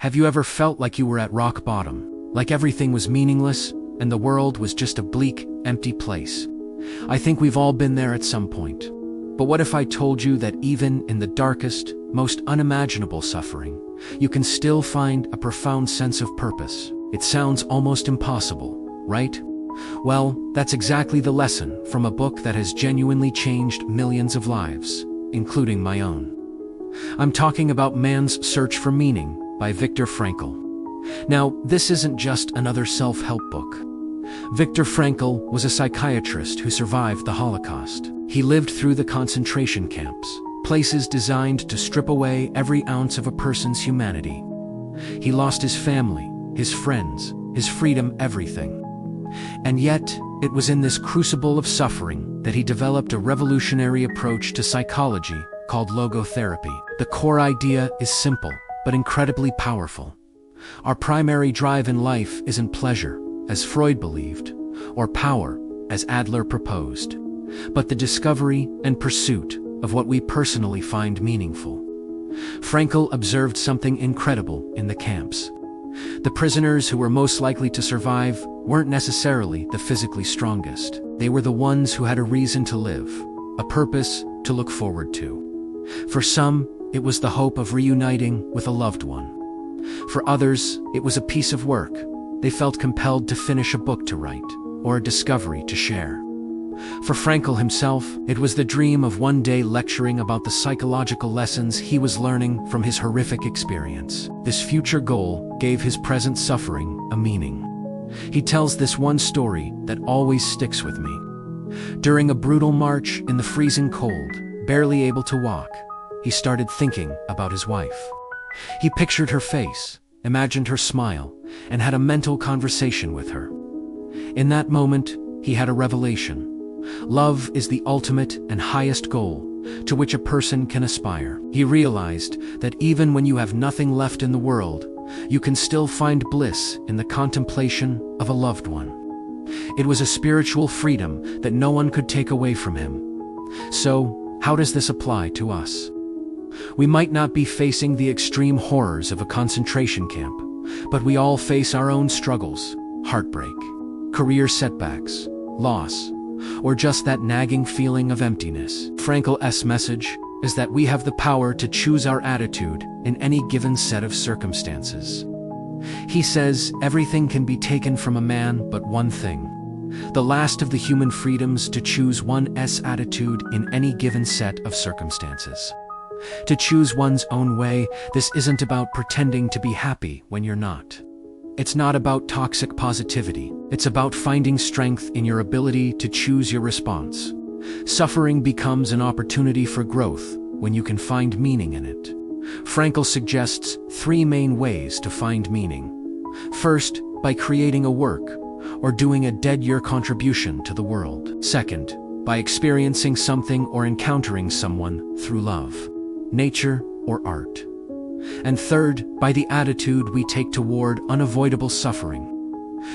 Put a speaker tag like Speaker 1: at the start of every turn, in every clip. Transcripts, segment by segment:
Speaker 1: Have you ever felt like you were at rock bottom, like everything was meaningless and the world was just a bleak, empty place? I think we've all been there at some point. But what if I told you that even in the darkest, most unimaginable suffering, you can still find a profound sense of purpose? It sounds almost impossible, right? Well, that's exactly the lesson from a book that has genuinely changed millions of lives, including my own. I'm talking about Man's Search for Meaning by Viktor Frankl. Now, this isn't just another self-help book. Viktor Frankl was a psychiatrist who survived the Holocaust. He lived through the concentration camps, places designed to strip away every ounce of a person's humanity. He lost his family, his friends, his freedom, everything. And yet, it was in this crucible of suffering that he developed a revolutionary approach to psychology called logotherapy. The core idea is simple, but incredibly powerful. Our primary drive in life isn't pleasure, as Freud believed, or power, as Adler proposed, but the discovery and pursuit of what we personally find meaningful. Frankl observed something incredible in the camps. The prisoners who were most likely to survive weren't necessarily the physically strongest. They were the ones who had a reason to live, a purpose to look forward to. For some, it was the hope of reuniting with a loved one. For others, it was a piece of work. They felt compelled to finish a book to write, or a discovery to share. For Frankl himself, it was the dream of one day lecturing about the psychological lessons he was learning from his horrific experience. This future goal gave his present suffering a meaning. He tells this one story that always sticks with me. During a brutal march in the freezing cold, barely able to walk, he started thinking about his wife. He pictured her face, imagined her smile, and had a mental conversation with her. In that moment, he had a revelation. Love is the ultimate and highest goal to which a person can aspire. He realized that even when you have nothing left in the world, you can still find bliss in the contemplation of a loved one. It was a spiritual freedom that no one could take away from him. So, how does this apply to us? We might not be facing the extreme horrors of a concentration camp, but we all face our own struggles, heartbreak, career setbacks, loss, or just that nagging feeling of emptiness. Frankl's message is that we have the power to choose our attitude in any given set of circumstances. He says everything can be taken from a man but one thing, the last of the human freedoms to choose one's attitude in any given set of circumstances. To choose one's own way, this isn't about pretending to be happy when you're not. It's not about toxic positivity. It's about finding strength in your ability to choose your response. Suffering becomes an opportunity for growth when you can find meaning in it. Frankl suggests 3 main ways to find meaning. First, by creating a work or doing a dead-year contribution to the world. Second, by experiencing something or encountering someone through love, nature, or art. And third, by the attitude we take toward unavoidable suffering.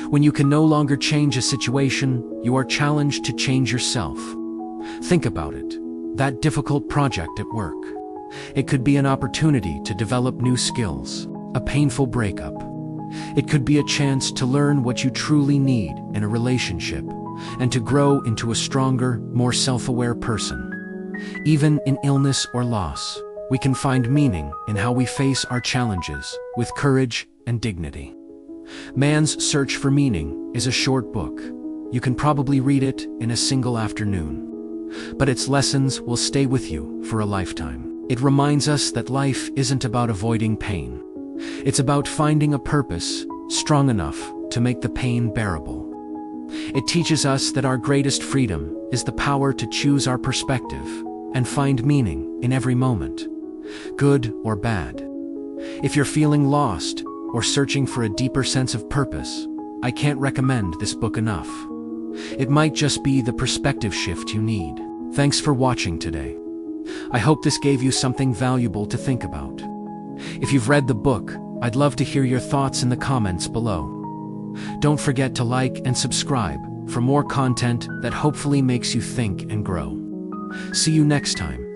Speaker 1: When you can no longer change a situation, you are challenged to change yourself. Think about it. That difficult project at work. It could be an opportunity to develop new skills, a painful breakup. It could be a chance to learn what you truly need in a relationship and to grow into a stronger, more self-aware person. Even in illness or loss, we can find meaning in how we face our challenges with courage and dignity. Man's Search for Meaning is a short book. You can probably read it in a single afternoon. But its lessons will stay with you for a lifetime. It reminds us that life isn't about avoiding pain. It's about finding a purpose strong enough to make the pain bearable. It teaches us that our greatest freedom is the power to choose our perspective and find meaning in every moment, good or bad. If you're feeling lost or searching for a deeper sense of purpose, I can't recommend this book enough. It might just be the perspective shift you need. Thanks for watching today. I hope this gave you something valuable to think about. If you've read the book, I'd love to hear your thoughts in the comments below. Don't forget to like and subscribe for more content that hopefully makes you think and grow. See you next time.